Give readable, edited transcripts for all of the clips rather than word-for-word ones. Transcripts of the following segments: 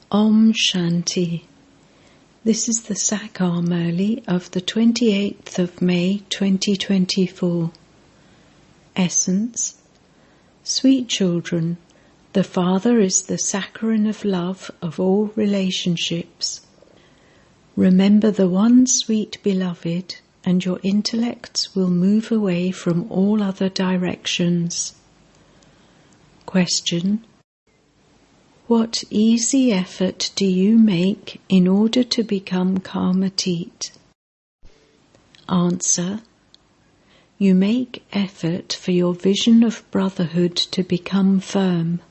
Om Shanti. This is the Sakar Murli of the 28th of May 2024. Essence. Sweet children, the Father is the saccharin of love of all relationships. Remember the one sweet beloved, and your intellects will move away from all other directions. Question. What easy effort do you make in order to become Karmatit? Answer. You make effort for your vision of brotherhood to become firm.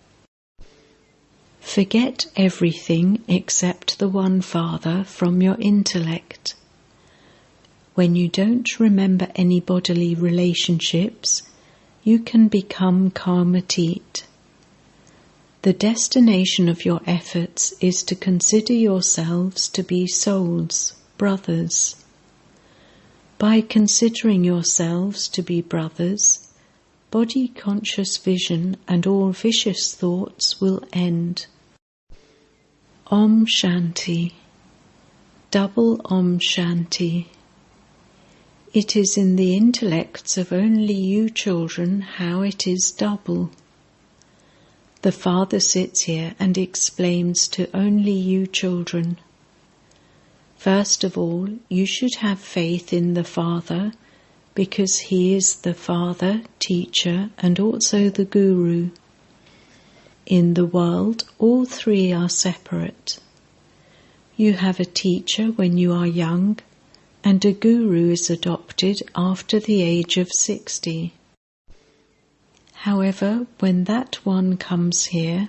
Forget everything except the One Father from your intellect. When you don't remember any bodily relationships, you can become Karmatit. The destination of your efforts is to consider yourselves to be souls, brothers. By considering yourselves to be brothers, body-conscious vision and all vicious thoughts will end. Om Shanti. Double Om Shanti. It is in the intellects of only you children how it is double. The Father sits here and explains to only you children. First of all, you should have faith in the Father, because He is the Father, Teacher, and also the Guru. In the world, all three are separate. You have a teacher when you are young, and a Guru is adopted after the age of 60. However, when that one comes here,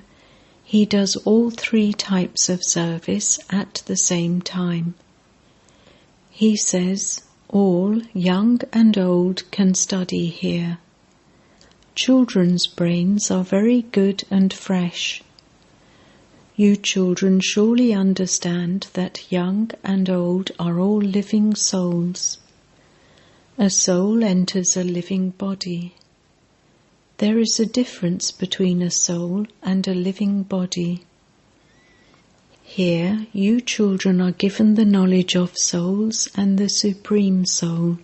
he does all three types of service at the same time. He says, all, young and old, can study here. Children's brains are very good and fresh. You children surely understand that young and old are all living souls. A soul enters a living body. There is a difference between a soul and a living body. Here, you children are given the knowledge of souls and the Supreme Soul.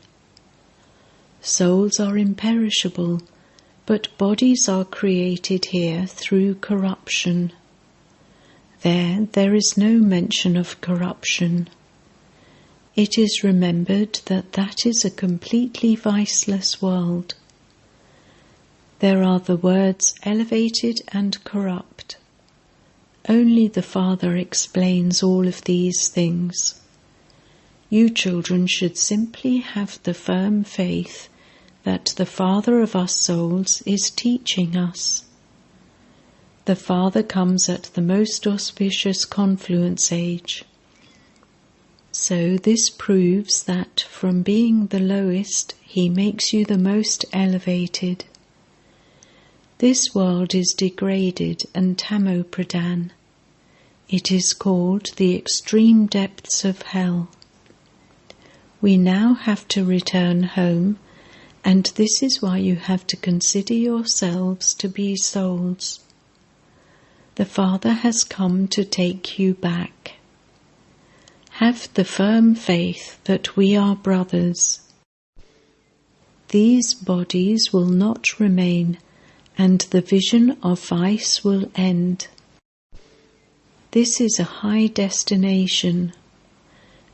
Souls are imperishable, but bodies are created here through corruption. There is no mention of corruption. It is remembered that that is a completely viceless world. There are the words elevated and corrupt. Only the Father explains all of these things. You children should simply have the firm faith that the Father of us souls is teaching us. The Father comes at the most auspicious confluence age. So this proves that from being the lowest, He makes you the most elevated. This world is degraded and tamo-pradhan. It is called the extreme depths of hell. We now have to return home, and this is why you have to consider yourselves to be souls. The Father has come to take you back. Have the firm faith that we are brothers. These bodies will not remain, and the vision of vice will end. This is a high destination.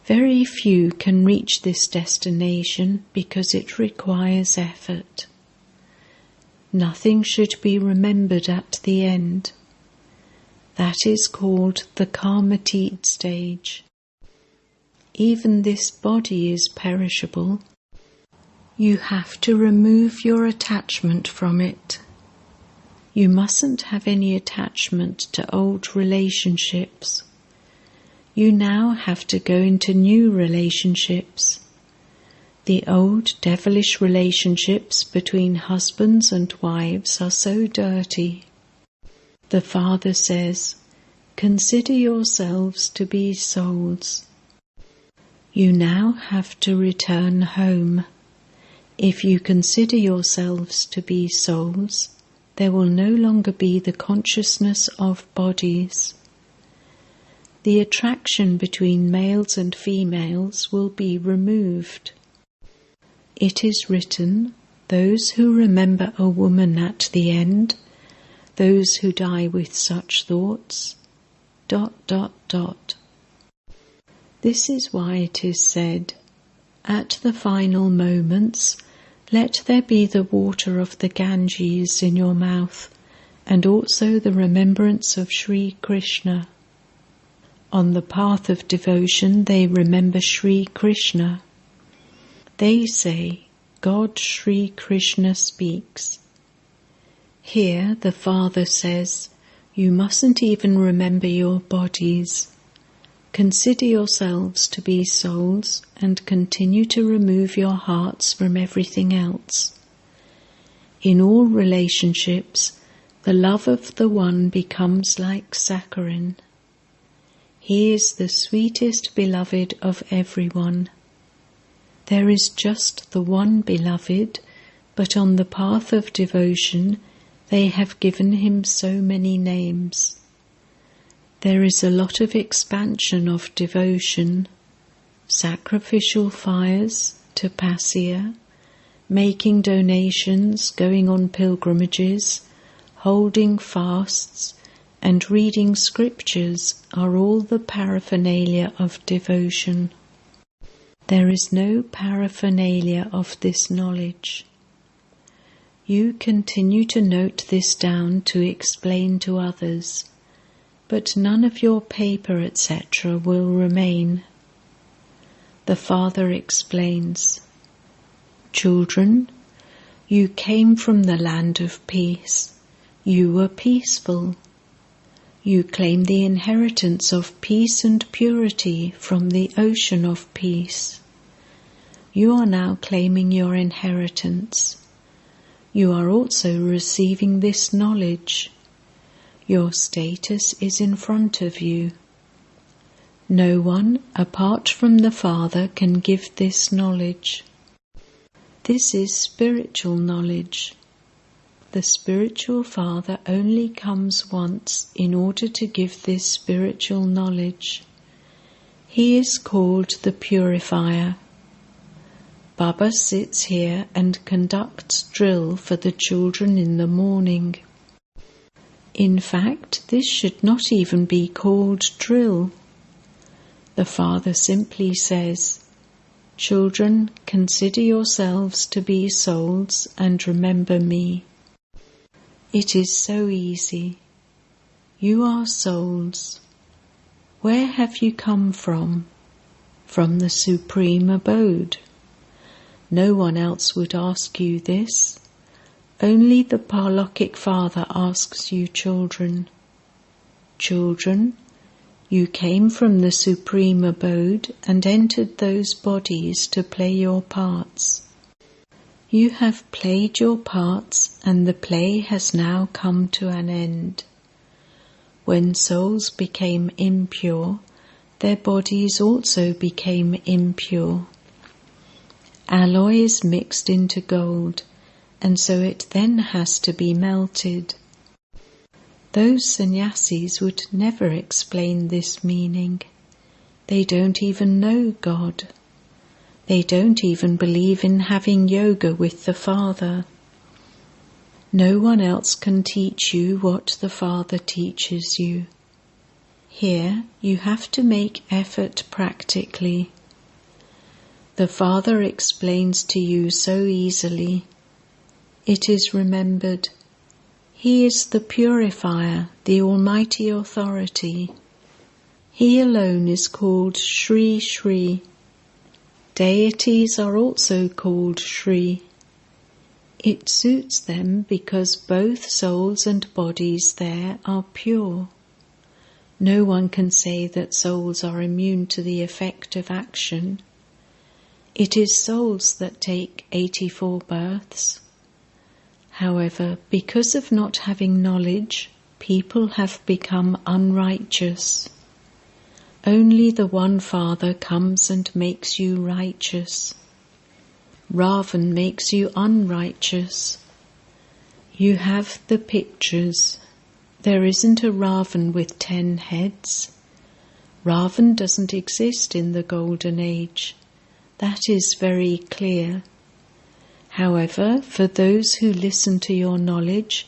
Very few can reach this destination because it requires effort. Nothing should be remembered at the end. That is called the Karmatit stage. Even this body is perishable. You have to remove your attachment from it. You mustn't have any attachment to old relationships. You now have to go into new relationships. The old devilish relationships between husbands and wives are so dirty. The Father says, consider yourselves to be souls. You now have to return home. If you consider yourselves to be souls, there will no longer be the consciousness of bodies. the attraction between males and females will be removed. It is written, those who remember a woman at the end, those who die with such thoughts, ... This is why it is said, at the final moments, let there be the water of the Ganges in your mouth, and also the remembrance of Sri Krishna. On the path of devotion they remember Sri Krishna. They say, God Sri Krishna speaks. Here the Father says, you mustn't even remember your bodies. Consider yourselves to be souls and continue to remove your hearts from everything else. In all relationships, the love of the one becomes like saccharin. He is the sweetest beloved of everyone. There is just the one beloved, but on the path of devotion they have given him so many names. There is a lot of expansion of devotion, sacrificial fires, tapasya, making donations, going on pilgrimages, holding fasts, and reading scriptures are all the paraphernalia of devotion. There is no paraphernalia of this knowledge. You continue to note this down to explain to others, but none of your paper, etc., will remain. The Father explains, children, you came from the land of peace. You were peaceful. You claim the inheritance of peace and purity from the ocean of peace. You are now claiming your inheritance. You are also receiving this knowledge. Your status is in front of you. No one, apart from the Father, can give this knowledge. This is spiritual knowledge. The spiritual Father only comes once in order to give this spiritual knowledge. He is called the Purifier. Baba sits here and conducts drill for the children in the morning. In fact, this should not even be called drill. The Father simply says, children, consider yourselves to be souls and remember me. It is so easy. You are souls. Where have you come from? From the Supreme Abode. No one else would ask you this. Only the Parlokic Father asks you, children. Children, you came from the Supreme Abode and entered those bodies to play your parts. You have played your parts and the play has now come to an end. When souls became impure, their bodies also became impure. Alloy is mixed into gold, and so it then has to be melted. Those sannyasis would never explain this meaning. They don't even know God. They don't even believe in having yoga with the Father. No one else can teach you what the Father teaches you. Here you have to make effort practically. The Father explains to you so easily. It is remembered. He is the Purifier, the Almighty Authority. He alone is called Shri Shri. Deities are also called Shri. It suits them because both souls and bodies there are pure. No one can say that souls are immune to the effect of action. It is souls that take 84 births. However, because of not having knowledge, people have become unrighteous. Only the one Father comes and makes you righteous. Ravan makes you unrighteous. You have the pictures. There isn't a Ravan with 10 heads. Ravan doesn't exist in the Golden Age. That is very clear. However, for those who listen to your knowledge,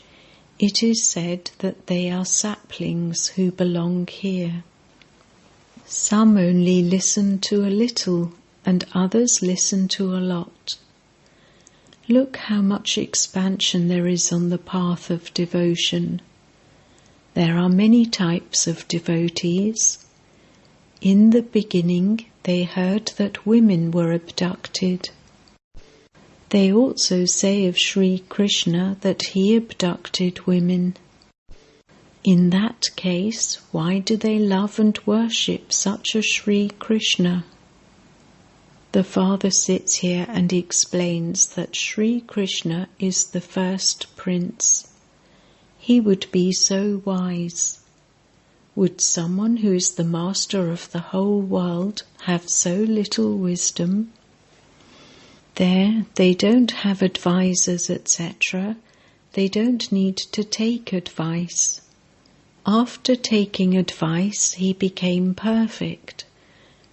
it is said that they are saplings who belong here. Some only listen to a little, and others listen to a lot. Look how much expansion there is on the path of devotion. There are many types of devotees. In the beginning, they heard that women were abducted. They also say of Sri Krishna that he abducted women. In that case, why do they love and worship such a Sri Krishna? The Father sits here and explains that Sri Krishna is the first prince. He would be so wise. Would someone who is the master of the whole world have so little wisdom? There, they don't have advisors, etc. They don't need to take advice. After taking advice, he became perfect.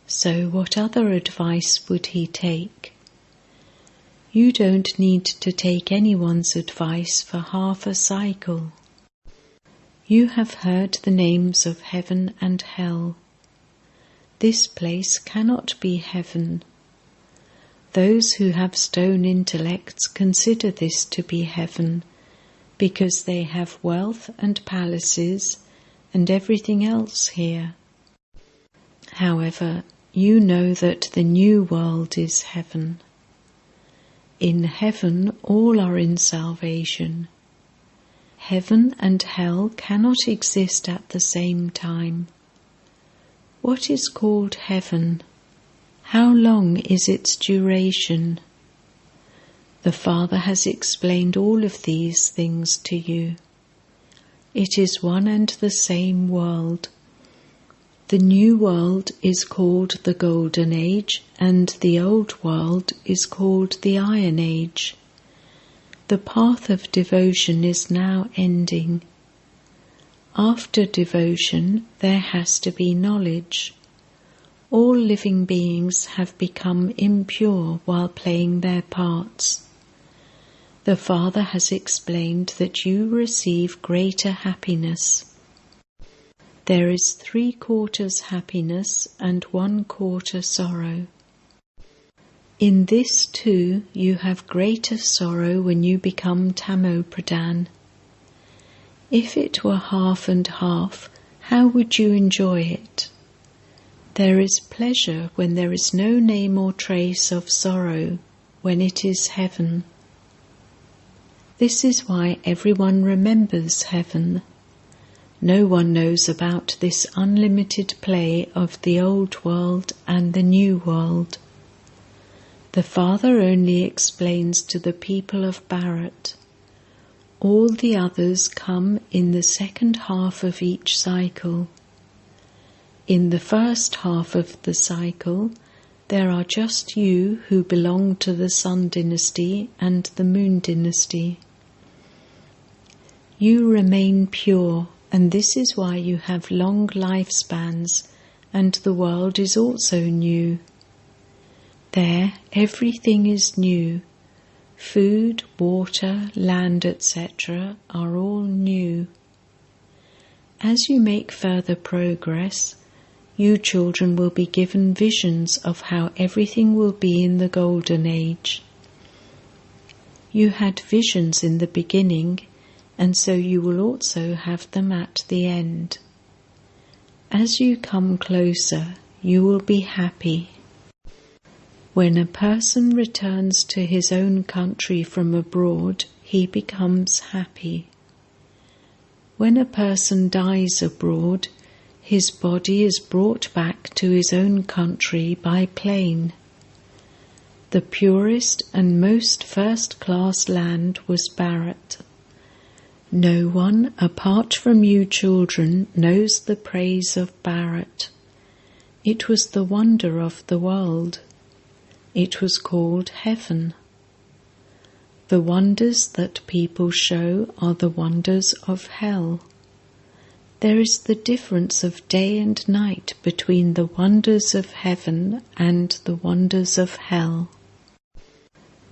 So what other advice would he take? You don't need to take anyone's advice for half a cycle. You have heard the names of heaven and hell. This place cannot be heaven. Those who have stone intellects consider this to be heaven, because they have wealth and palaces and everything else here. However, you know that the new world is heaven. In heaven all are in salvation. Heaven and hell cannot exist at the same time. What is called heaven? How long is its duration? The Father has explained all of these things to you. It is one and the same world. The new world is called the Golden Age, and the old world is called the Iron Age. The path of devotion is now ending. After devotion, there has to be knowledge. All living beings have become impure while playing their parts. The Father has explained that you receive greater happiness. There is 3/4 happiness and 1/4 sorrow. In this too you have greater sorrow when you become Tamopradhan. If it were half and half, how would you enjoy it? There is pleasure when there is no name or trace of sorrow, when it is heaven. This is why everyone remembers heaven. No one knows about this unlimited play of the old world and the new world. The Father only explains to the people of Bharat. All the others come in the second half of each cycle. In the first half of the cycle, there are just you who belong to the Sun dynasty and the Moon dynasty. You remain pure, and this is why you have long lifespans, and the world is also new. There, everything is new. Food, water, land, etc. are all new. As you make further progress, you children will be given visions of how everything will be in the Golden Age. You had visions in the beginning, and so you will also have them at the end. As you come closer, you will be happy. When a person returns to his own country from abroad, he becomes happy. When a person dies abroad, his body is brought back to his own country by plane. The purest and most first-class land was Bharat. No one, apart from you children, knows the praise of Bharat. It was the wonder of the world. It was called heaven. The wonders that people show are the wonders of hell. There is the difference of day and night between the wonders of heaven and the wonders of hell.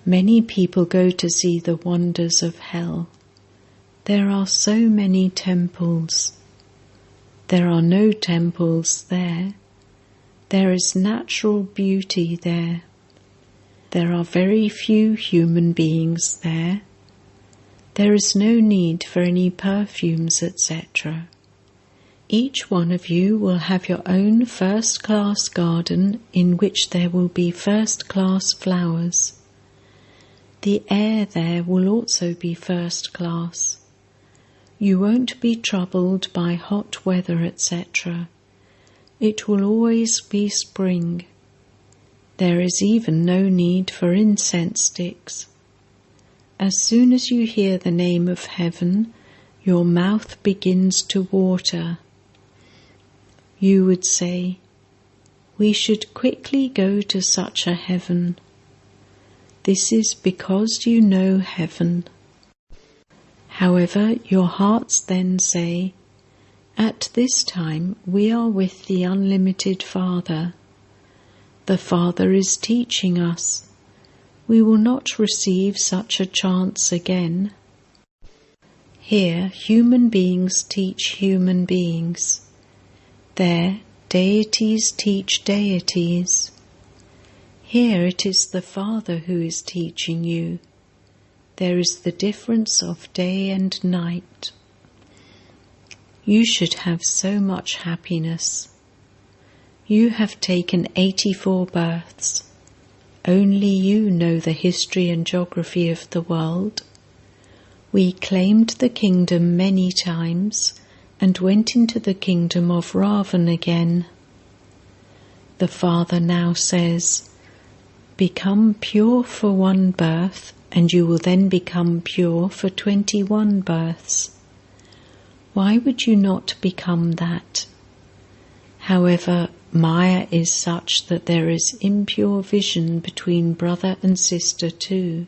Many people go to see the wonders of hell. There are so many temples. There are no temples there. There is natural beauty there. There are very few human beings there. There is no need for any perfumes, etc. Each one of you will have your own first-class garden in which there will be first-class flowers. The air there will also be first class. You won't be troubled by hot weather, etc. It will always be spring. There is even no need for incense sticks. As soon as you hear the name of heaven, your mouth begins to water. You would say, "We should quickly go to such a heaven." This is because you know heaven. However, your hearts then say, "At this time we are with the unlimited Father. The Father is teaching us. We will not receive such a chance again." Here, human beings teach human beings. There, deities teach deities. Here it is the Father who is teaching you. There is the difference of day and night. You should have so much happiness. You have taken 84 births. Only you know the history and geography of the world. We claimed the kingdom many times and went into the kingdom of Ravan again. The Father now says, "Become pure for one birth, and you will then become pure for 21 births. Why would you not become that?" However, Maya is such that there is impure vision between brother and sister too.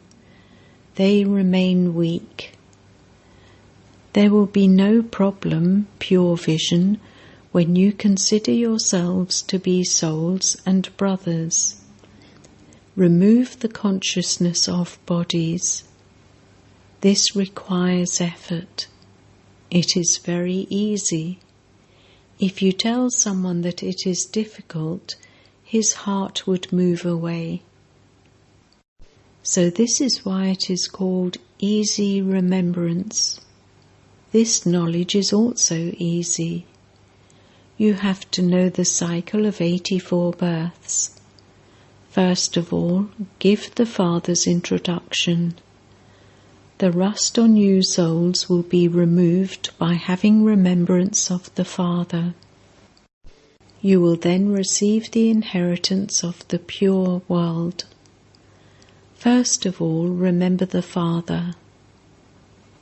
They remain weak. There will be no problem, pure vision, when you consider yourselves to be souls and brothers. Remove the consciousness of bodies. This requires effort. It is very easy. If you tell someone that it is difficult, his heart would move away. So this is why it is called easy remembrance. This knowledge is also easy. You have to know the cycle of 84 births. First of all, give the Father's introduction. The rust on you souls will be removed by having remembrance of the Father. You will then receive the inheritance of the pure world. First of all, remember the Father.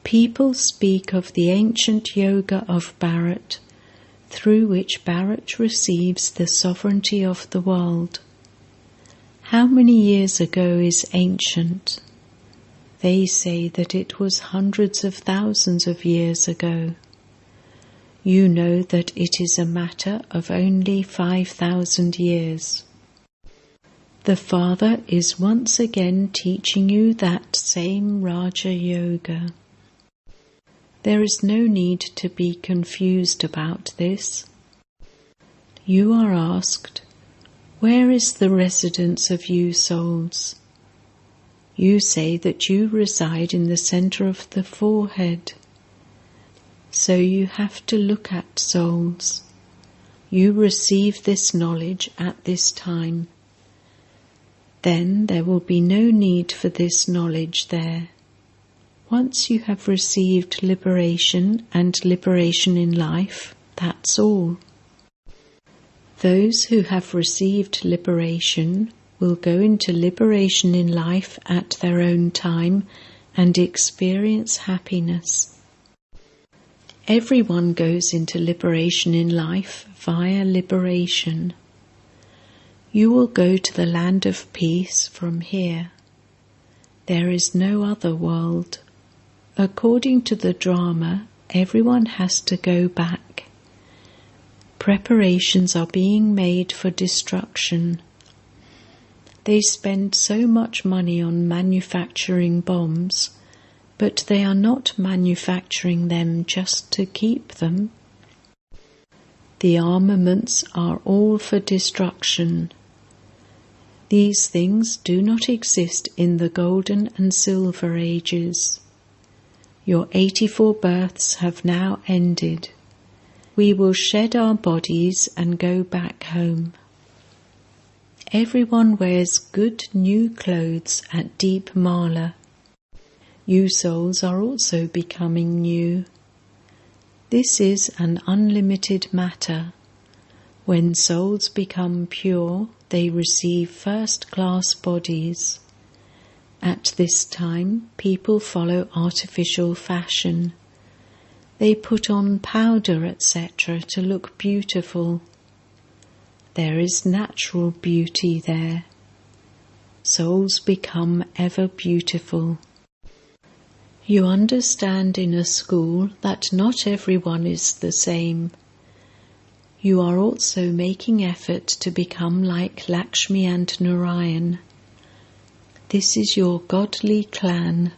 People speak of the ancient yoga of Bharat, through which Bharat receives the sovereignty of the world. How many years ago is ancient? They say that it was hundreds of thousands of years ago. You know that it is a matter of only 5,000 years. The Father is once again teaching you that same Raja Yoga. There is no need to be confused about this. You are asked, "Where is the residence of you souls?" You say that you reside in the center of the forehead. So you have to look at souls. You receive this knowledge at this time. Then there will be no need for this knowledge there. Once you have received liberation and liberation in life, that's all. Those who have received liberation will go into liberation in life at their own time and experience happiness. Everyone goes into liberation in life via liberation. You will go to the land of peace from here. There is no other world. According to the drama, everyone has to go back. Preparations are being made for destruction. They spend so much money on manufacturing bombs, but they are not manufacturing them just to keep them. The armaments are all for destruction. These things do not exist in the golden and silver ages. Your 84 births have now ended. We will shed our bodies and go back home. Everyone wears good new clothes at Deep Mala. You souls are also becoming new. This is an unlimited matter. When souls become pure, they receive first-class bodies. At this time, people follow artificial fashion. They put on powder, etc. to look beautiful. There is natural beauty there. Souls become ever beautiful. You understand in a school that not everyone is the same. You are also making effort to become like Lakshmi and Narayan. This is your godly clan.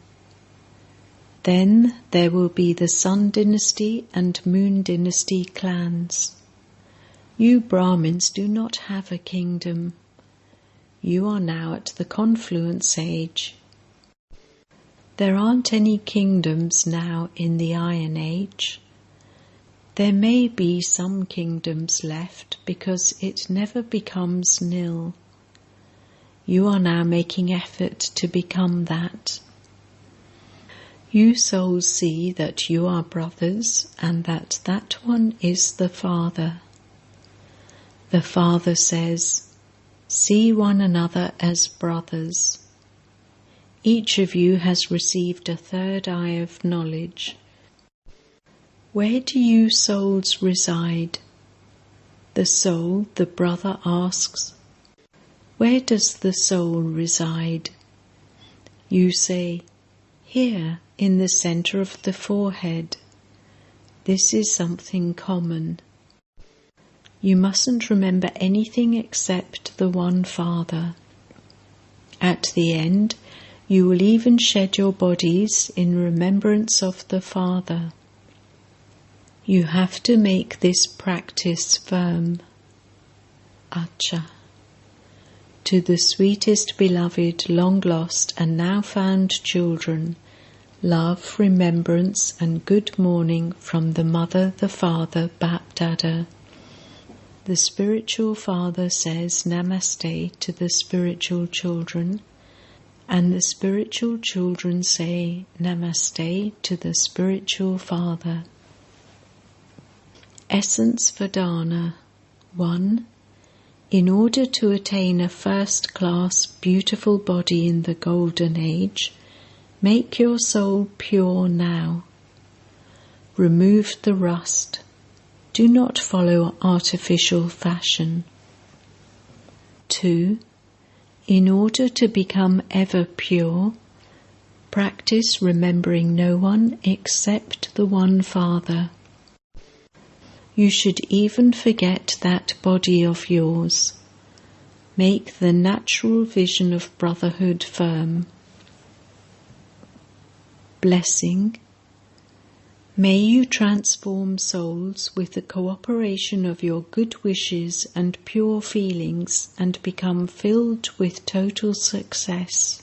Then there will be the Sun Dynasty and Moon Dynasty clans. You Brahmins do not have a kingdom. You are now at the confluence age. There aren't any kingdoms now in the Iron Age. There may be some kingdoms left because it never becomes nil. You are now making effort to become that. You souls see that you are brothers and that that one is the Father. The Father says, "See one another as brothers." Each of you has received a third eye of knowledge. Where do you souls reside? The soul, the brother asks. Where does the soul reside? You say, here, in the center of the forehead. This is something common. You mustn't remember anything except the one Father. At the end, you will even shed your bodies in remembrance of the Father. You have to make this practice firm. Acha. To the sweetest beloved, long lost and now found children, love, remembrance and good morning from the Mother, the Father, Bap-Dada. The spiritual father says Namaste to the spiritual children, and the spiritual children say Namaste to the spiritual father. Essence Vedana 1. In order to attain a first-class beautiful body in the Golden Age, make your soul pure now. Remove the rust. Do not follow artificial fashion. 2. In order to become ever pure, practice remembering no one except the one Father. You should even forget that body of yours. Make the natural vision of brotherhood firm. Blessing. May you transform souls with the cooperation of your good wishes and pure feelings and become filled with total success.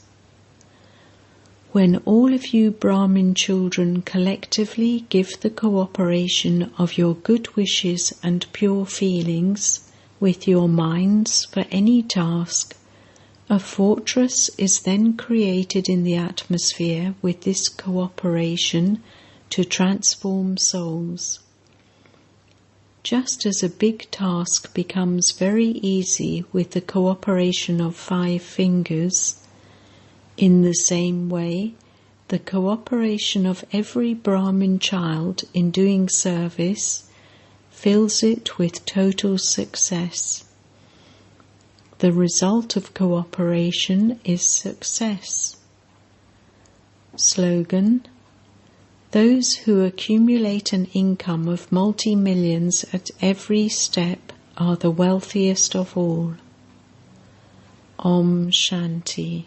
When all of you Brahmin children collectively give the cooperation of your good wishes and pure feelings with your minds for any task, a fortress is then created in the atmosphere with this cooperation to transform souls. Just as a big task becomes very easy with the cooperation of 5 fingers, in the same way, the cooperation of every Brahmin child in doing service fills it with total success. The result of cooperation is success. Slogan: Those who accumulate an income of multi-millions at every step are the wealthiest of all. Om Shanti.